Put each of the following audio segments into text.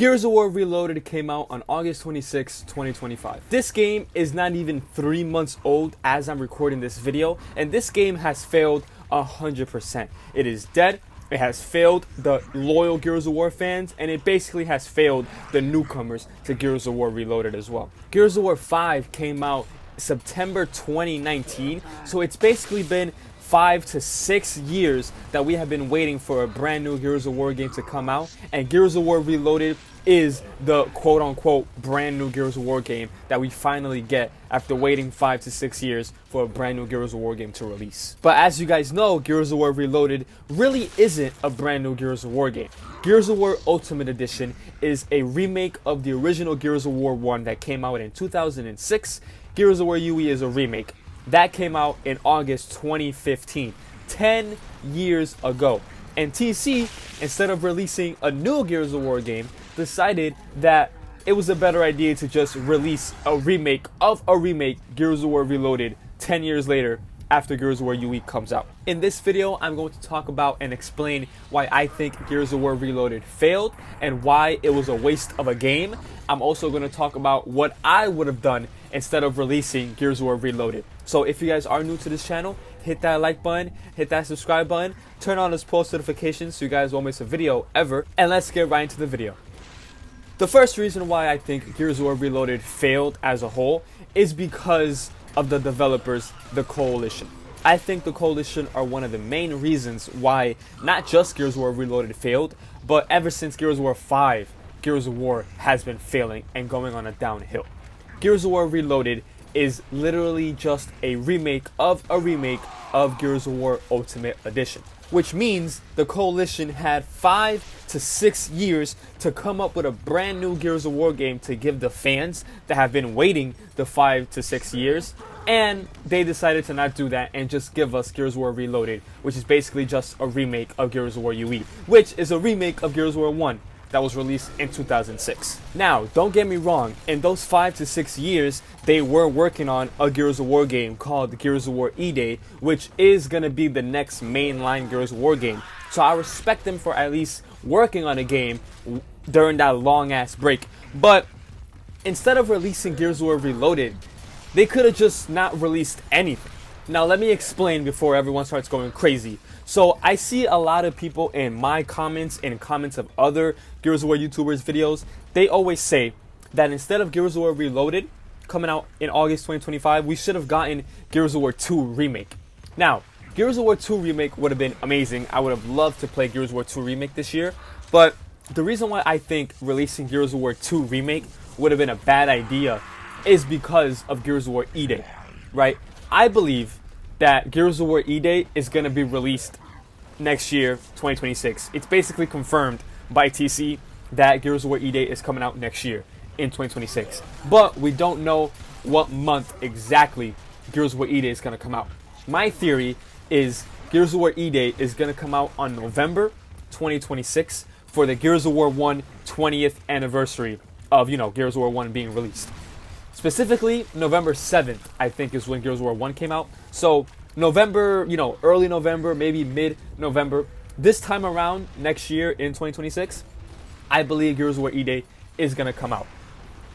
Gears of War Reloaded came out on August 26, 2025. This game is not even 3 months old as I'm recording this video, and this game has failed 100%. It is dead. It has failed the loyal Gears of War fans, and it basically has failed the newcomers to Gears of War Reloaded as well. Gears of War 5 came out September 2019, so it's basically been 5 to 6 years that we have been waiting for a brand new Gears of War game to come out, and Gears of War Reloaded is the quote-unquote brand new Gears of War game that we finally get after waiting 5 to 6 years for a brand new Gears of War game to release. But as you guys know, Gears of War Reloaded really isn't a brand new Gears of War game. Gears of War Ultimate Edition is a remake of the original Gears of War 1 that came out in 2006. Gears of War UE is a remake. That came out in August 2015, 10 years ago. And TC, instead of releasing a new Gears of War game, decided that it was a better idea to just release a remake of a remake, Gears of War Reloaded, 10 years later after Gears of War UE comes out. In this video, I'm going to talk about and explain why I think Gears of War Reloaded failed and why it was a waste of a game. I'm also going to talk about what I would have done instead of releasing Gears of War Reloaded. So if you guys are new to this channel, hit that like button, hit that subscribe button, turn on those post notifications so you guys won't miss a video ever, and let's get right into the video. The first reason why I think Gears of War Reloaded failed as a whole is because of the developers, the Coalition. I think the Coalition are one of the main reasons why not just Gears of War Reloaded failed, but ever since Gears of War 5, Gears of War has been failing and going on a downhill. Gears of War Reloaded is literally just a remake of Gears of War Ultimate Edition, which means the Coalition had 5 to 6 years to come up with a brand new Gears of War game to give the fans that have been waiting the 5 to 6 years, and they decided to not do that and just give us Gears of War Reloaded, which is basically just a remake of Gears of War UE, which is a remake of Gears of War 1 that was released in 2006. Now, don't get me wrong, in those 5 to 6 years, they were working on a Gears of War game called Gears of War E-Day, which is gonna be the next mainline Gears of War game. So I respect them for at least working on a game during that long-ass break. But instead of releasing Gears of War Reloaded, they could have just not released anything. Now, let me explain before everyone starts going crazy. So I see a lot of people in my comments and comments of other Gears of War YouTubers videos, they always say that instead of Gears of War Reloaded coming out in August 2025, we should have gotten Gears of War 2 Remake. Now, Gears of War 2 Remake would have been amazing. I would have loved to play Gears of War 2 Remake this year, but the reason why I think releasing Gears of War 2 Remake would have been a bad idea is because of Gears of War E-Day, right? I believe that Gears of War E-Day is going to be released next year, 2026. It's basically confirmed by TC that Gears of War E-Day is coming out next year in 2026. But we don't know what month exactly Gears of War E-Day is going to come out. My theory is Gears of War E-Day is going to come out on November 2026 for the Gears of War 1 20th anniversary of, Gears of War 1 being released. Specifically, November 7th, I think, is when Gears of War 1 came out. So, November, early November, maybe mid-November. This time around, next year in 2026, I believe Gears of War E-Day is going to come out.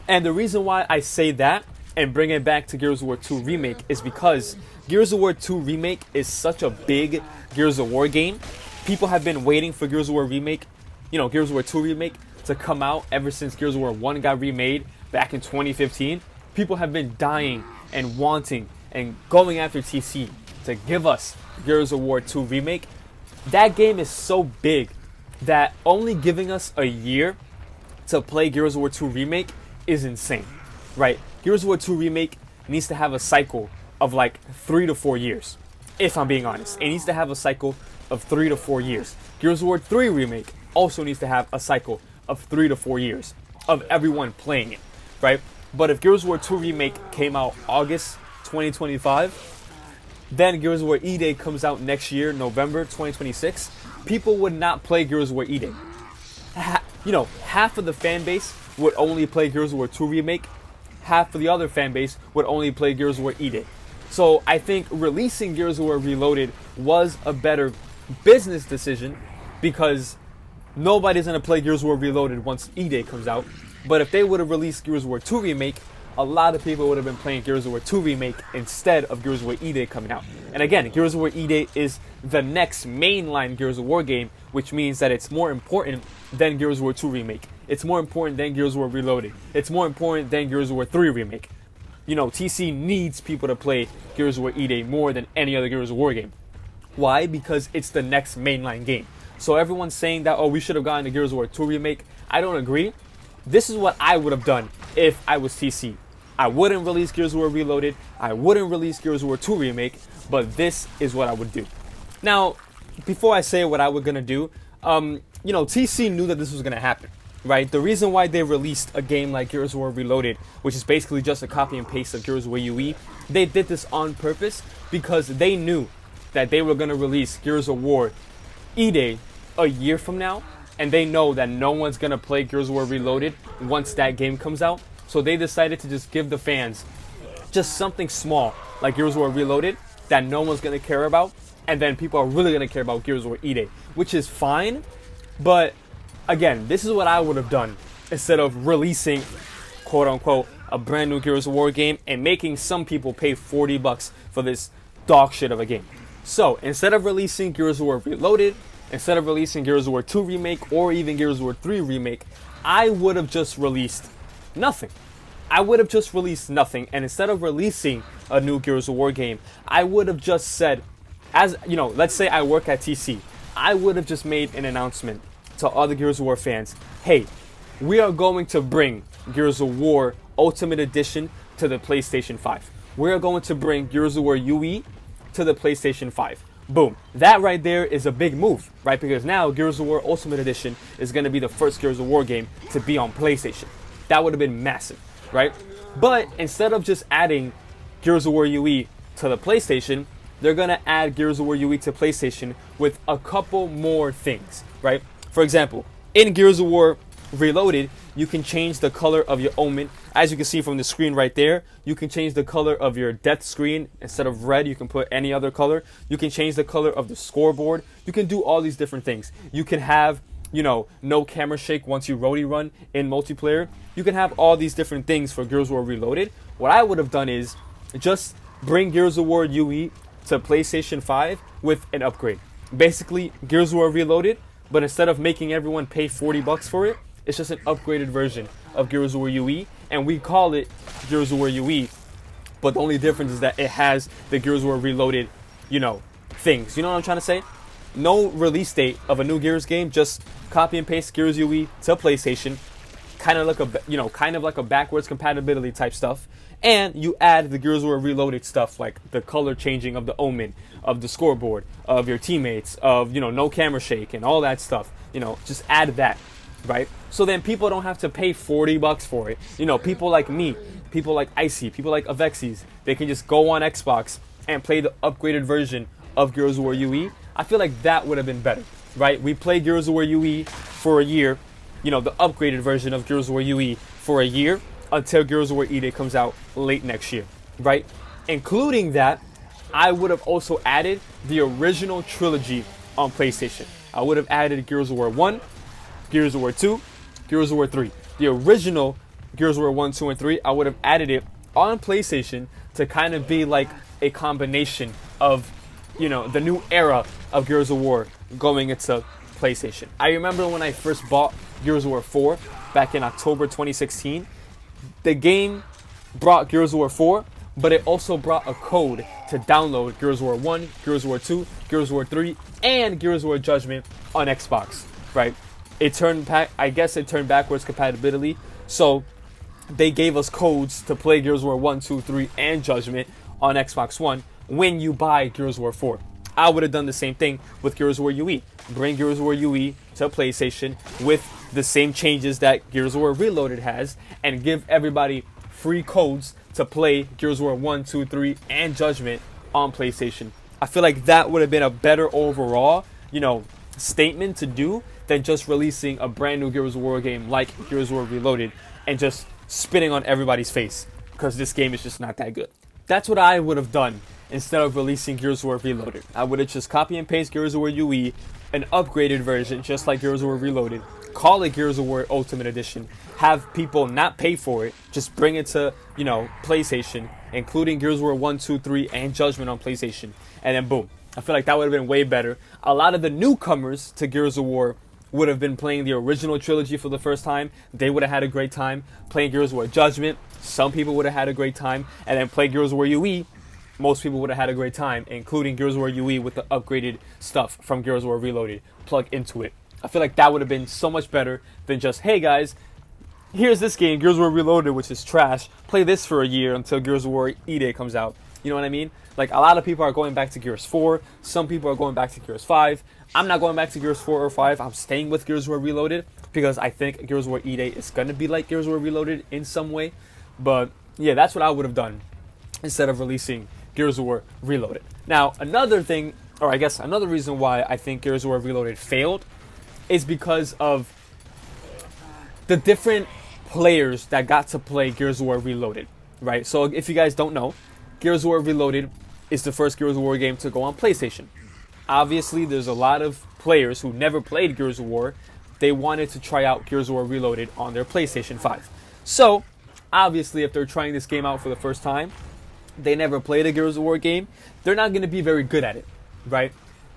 And the reason why I say that and bring it back to Gears of War 2 Remake is because Gears of War 2 Remake is such a big Gears of War game. People have been waiting for Gears of War Remake, Gears of War 2 Remake to come out ever since Gears of War 1 got remade back in 2015. People have been dying and wanting and going after TC to give us Gears of War 2 Remake. That game is so big that only giving us a year to play Gears of War 2 Remake is insane, right? Gears of War 2 Remake needs to have a cycle of like 3 to 4 years, if I'm being honest. It needs to have a cycle of 3 to 4 years. Gears of War 3 Remake also needs to have a cycle of 3 to 4 years of everyone playing it, right? But if Gears of War 2 Remake came out August 2025, then Gears of War E-Day comes out next year, November 2026, people would not play Gears of War E-Day. Half of the fan base would only play Gears of War 2 Remake, half of the other fan base would only play Gears of War E-Day. So I think releasing Gears of War Reloaded was a better business decision because nobody's going to play Gears of War Reloaded once E-Day comes out. But if they would have released Gears of War 2 Remake, a lot of people would have been playing Gears of War 2 Remake instead of Gears of War E-Day coming out. And again, Gears of War E-Day is the next mainline Gears of War game, which means that it's more important than Gears of War 2 Remake. It's more important than Gears of War Reloaded. It's more important than Gears of War 3 Remake. You know, TC needs people to play Gears of War E-Day more than any other Gears of War game. Why? Because it's the next mainline game. So everyone's saying that, oh, we should have gotten the Gears of War 2 Remake. I don't agree. This is what I would have done if I was TC. I wouldn't release Gears of War Reloaded. I wouldn't release Gears of War 2 Remake. But this is what I would do. Now, before I say what I was going to do, you know, TC knew that this was going to happen, right? The reason why they released a game like Gears of War Reloaded, which is basically just a copy and paste of Gears of War UE, they did this on purpose because they knew that they were going to release Gears of War E-Day a year from now, and they know that no one's going to play Gears of War Reloaded once that game comes out. So they decided to just give the fans just something small like Gears of War Reloaded that no one's going to care about, and then people are really going to care about Gears of War E-Day, which is fine. But again, this is what I would have done instead of releasing, quote unquote, a brand new Gears of War game and making some people pay $40 for this dog shit of a game. So instead of releasing Gears of War Reloaded, instead of releasing Gears of War 2 Remake or even Gears of War 3 Remake, I would have just released nothing. I would have just released nothing. And instead of releasing a new Gears of War game, I would have just said, as you know, let's say I work at TC, I would have just made an announcement to other Gears of War fans. Hey, we are going to bring Gears of War Ultimate Edition to the PlayStation 5. We are going to bring Gears of War UE to the PlayStation 5. Boom. That right there is a big move, right? Because now Gears of War Ultimate Edition is going to be the first Gears of War game to be on PlayStation. That would have been massive, right? But instead of just adding Gears of War UE to the PlayStation, they're going to add Gears of War UE to PlayStation with a couple more things, right? For example, in Gears of War Reloaded, you can change the color of your Omen. As you can see from the screen right there, you can change the color of your death screen. Instead of red, you can put any other color. You can change the color of the scoreboard. You can do all these different things. You can have, you know, no camera shake once you roadie run in multiplayer. You can have all these different things for Gears of War Reloaded. What I would have done is just bring Gears of War UE to PlayStation 5 with an upgrade. Basically, Gears of War Reloaded, but instead of making everyone pay $40 for it, it's just an upgraded version of Gears of War UE, and we call it Gears of War UE, but the only difference is that it has the Gears of War Reloaded, you know, things. You know what I'm trying to say? No release date of a new Gears game, just copy and paste Gears UE to PlayStation, kind of like a backwards compatibility type stuff, and you add the Gears of War Reloaded stuff like the color changing of the Omen, of the scoreboard, of your teammates, of, you know, no camera shake and all that stuff. You know, just add that, right? So then people don't have to pay $40 for it. You know, people like me, people like Icy, people like Avexis, they can just go on Xbox and play the upgraded version of Gears of War UE. I feel like that would have been better, right? We play Gears of War UE for a year, you know, the upgraded version of Gears of War UE for a year until Gears of War E-Day comes out late next year, right? Including that, I would have also added the original trilogy on PlayStation. I would have added Gears of War 1, Gears of War 2, Gears of War 3. The original Gears of War 1, 2, and 3, I would have added it on PlayStation to kind of be like a combination of, you know, the new era of Gears of War going into PlayStation. I remember when I first bought Gears of War 4 back in October 2016, the game brought Gears of War 4, but it also brought a code to download Gears of War 1, Gears of War 2, Gears of War 3, and Gears of War Judgment on Xbox, right? It turned backwards compatibility, so they gave us codes to play Gears of War 1, 2, 3, and Judgment on Xbox One when you buy Gears of War 4. I would have done the same thing with Gears of War UE. Bring Gears of War UE to PlayStation with the same changes that Gears of War Reloaded has, and give everybody free codes to play Gears of War 1, 2, 3, and Judgment on PlayStation. I feel like that would have been a better overall, you know, statement to do than just releasing a brand new Gears of War game like Gears of War Reloaded and just spitting on everybody's face because this game is just not that good. That's what I would have done instead of releasing Gears of War Reloaded. I would have just copy and paste Gears of War UE, an upgraded version, just like Gears of War Reloaded. Call it Gears of War Ultimate Edition. Have people not pay for it. Just bring it to, PlayStation, including Gears of War 1, 2, 3, and Judgment on PlayStation. And then boom. I feel like that would have been way better. A lot of the newcomers to Gears of War would have been playing the original trilogy for the first time. They would have had a great time. Playing Gears of War Judgment, some people would have had a great time. And then play Gears of War UE, most people would have had a great time, including Gears of War UE with the upgraded stuff from Gears of War Reloaded. Plug into it. I feel like that would have been so much better than just, hey guys, here's this game, Gears of War Reloaded, which is trash. Play this for a year until Gears of War E-Day comes out. You know what I mean? Like, a lot of people are going back to Gears 4. Some people are going back to Gears 5. I'm not going back to Gears 4 or 5. I'm staying with Gears of War Reloaded because I think Gears of War E-Day is going to be like Gears of War Reloaded in some way. But, yeah, that's what I would have done instead of releasing Gears of War Reloaded. Now, another thing, or I guess another reason why I think Gears of War Reloaded failed is because of the different players that got to play Gears of War Reloaded, right? So if you guys don't know, Gears of War Reloaded is the first Gears of War game to go on PlayStation. Obviously, there's a lot of players who never played Gears of War. They wanted to try out Gears of War Reloaded on their PlayStation 5. So, obviously, if they're trying this game out for the first time, they never played a Gears of War game, they're not going to be very good at it, right?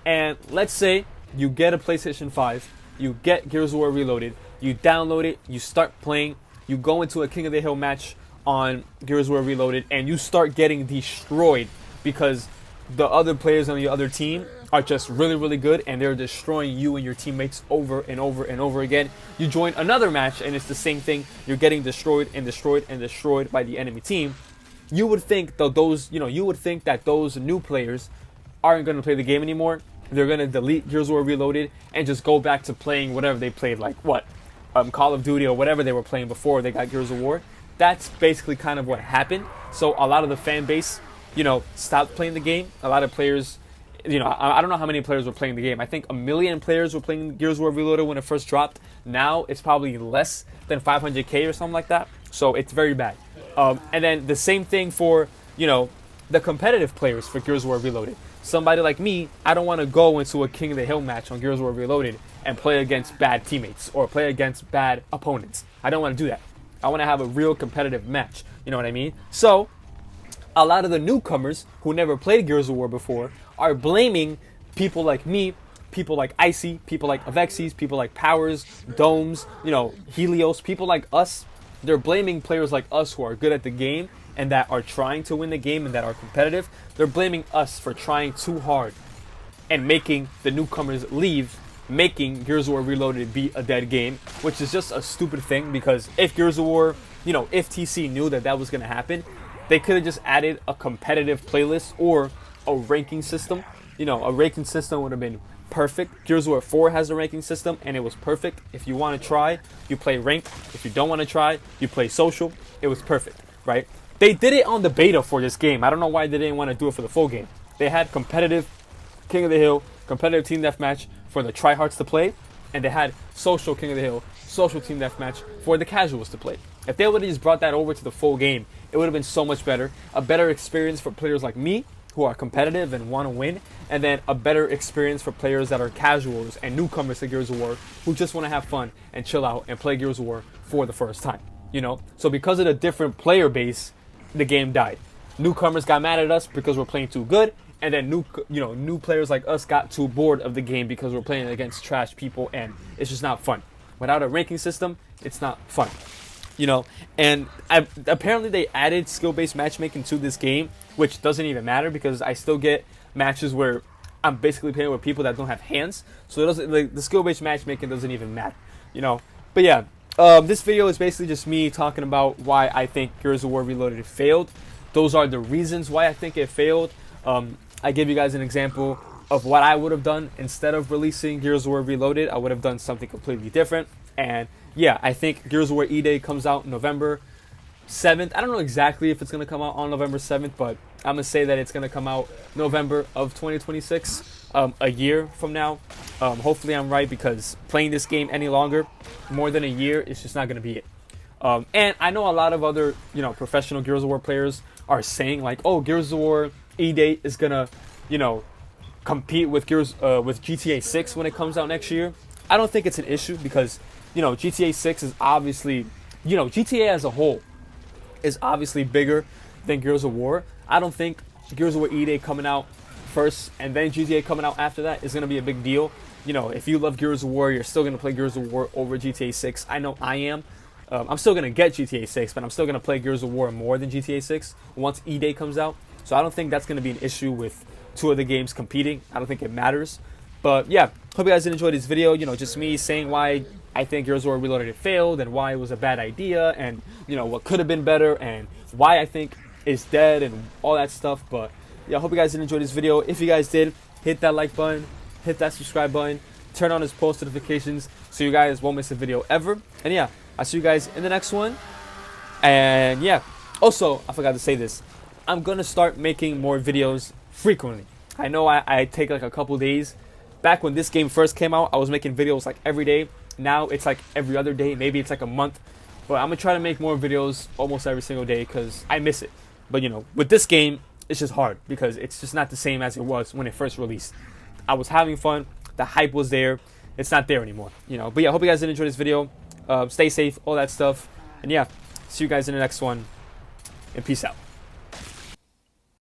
And let's say you get a PlayStation 5, you get Gears of War Reloaded, you download it, you start playing, you go into a King of the Hill match on Gears of War Reloaded, and you start getting destroyed because the other players on the other team are just really, really good, and they're destroying you and your teammates over and over and over again. You join another match, and it's the same thing. You're getting destroyed and destroyed and destroyed by the enemy team. You would think that those new players aren't going to play the game anymore. They're going to delete Gears of War Reloaded and just go back to playing whatever they played, like Call of Duty or whatever they were playing before they got Gears of War. That's basically kind of what happened. So a lot of the fan base, stopped playing the game. A lot of players, I don't know how many players were playing the game. I think 1 million players were playing Gears of War Reloaded when it first dropped. Now it's probably less than 500K or something like that. So it's very bad. And then the same thing for, the competitive players for Gears of War Reloaded. Somebody like me, I don't want to go into a King of the Hill match on Gears of War Reloaded and play against bad teammates or play against bad opponents. I don't want to do that. I want to have a real competitive match. You know what I mean? So, a lot of the newcomers who never played Gears of War before are blaming people like me, people like Icy, people like Avexis, people like Powers, Domes, Helios, people like us. They're blaming players like us who are good at the game and that are trying to win the game and that are competitive. They're blaming us for trying too hard and making the newcomers leave, making Gears of War Reloaded be a dead game, which is just a stupid thing because if Gears of War, if TC knew that was going to happen, they could have just added a competitive playlist or a ranking system. A ranking system would have been perfect. Gears of War 4 has a ranking system and it was perfect. If you want to try, you play ranked. If you don't want to try, you play social. It was perfect, right? They did it on the beta for this game. I don't know why they didn't want to do it for the full game. They had competitive King of the Hill, competitive Team Deathmatch for the tryhards to play, and they had social King of the Hill, social Team Deathmatch for the casuals to play. If they would have just brought that over to the full game, it would have been so much better. A better experience for players like me, who are competitive and want to win, and then a better experience for players that are casuals and newcomers to Gears of War who just want to have fun and chill out and play Gears of War for the first time. So because of the different player base, the game died. Newcomers got mad at us because we're playing too good, and then new players like us got too bored of the game because we're playing against trash people and it's just not fun. Without a ranking system, it's not fun. And apparently they added skill-based matchmaking to this game, which doesn't even matter because I still get matches where I'm basically playing with people that don't have hands. So it doesn't, the skill-based matchmaking doesn't even matter, But yeah, this video is basically just me talking about why I think Gears of War Reloaded failed. Those are the reasons why I think it failed. I gave you guys an example of what I would have done instead of releasing Gears of War Reloaded. I would have done something completely different. And yeah, I think Gears of War E-Day comes out November 7th. I don't know exactly if it's going to come out on November 7th, but I'm going to say that it's going to come out November of 2026, a year from now. Hopefully I'm right because playing this game any longer, more than a year, it's just not going to be it. And I know a lot of other, professional Gears of War players are saying like, oh, Gears of War E-Day is going to, compete with with GTA 6 when it comes out next year, I don't think it's an issue because, GTA 6 is obviously, GTA as a whole is obviously bigger than Gears of War. I don't think Gears of War E-Day coming out first and then GTA coming out after that is going to be a big deal. If you love Gears of War, you're still going to play Gears of War over GTA 6. I know I am. I'm still going to get GTA 6, but I'm still going to play Gears of War more than GTA 6 once E-Day comes out. So I don't think that's going to be an issue with two of the games competing. I don't think it matters. But yeah, hope you guys did enjoy this video. Just me saying why I think Gears of War Reloaded failed and why it was a bad idea and, what could have been better and why I think it's dead and all that stuff. But yeah, I hope you guys did enjoy this video. If you guys did, hit that like button, hit that subscribe button, turn on his post notifications so you guys won't miss a video ever. And yeah, I'll see you guys in the next one. And yeah, also, I forgot to say this. I'm going to start making more videos frequently. I know I take like a couple days. Back when this game first came out, I was making videos like every day. Now it's like every other day. Maybe it's like a month. But I'm going to try to make more videos almost every single day because I miss it. But with this game, it's just hard because it's just not the same as it was when it first released. I was having fun. The hype was there. It's not there anymore. But yeah, I hope you guys did enjoy this video. Stay safe, all that stuff. And yeah, see you guys in the next one. And peace out.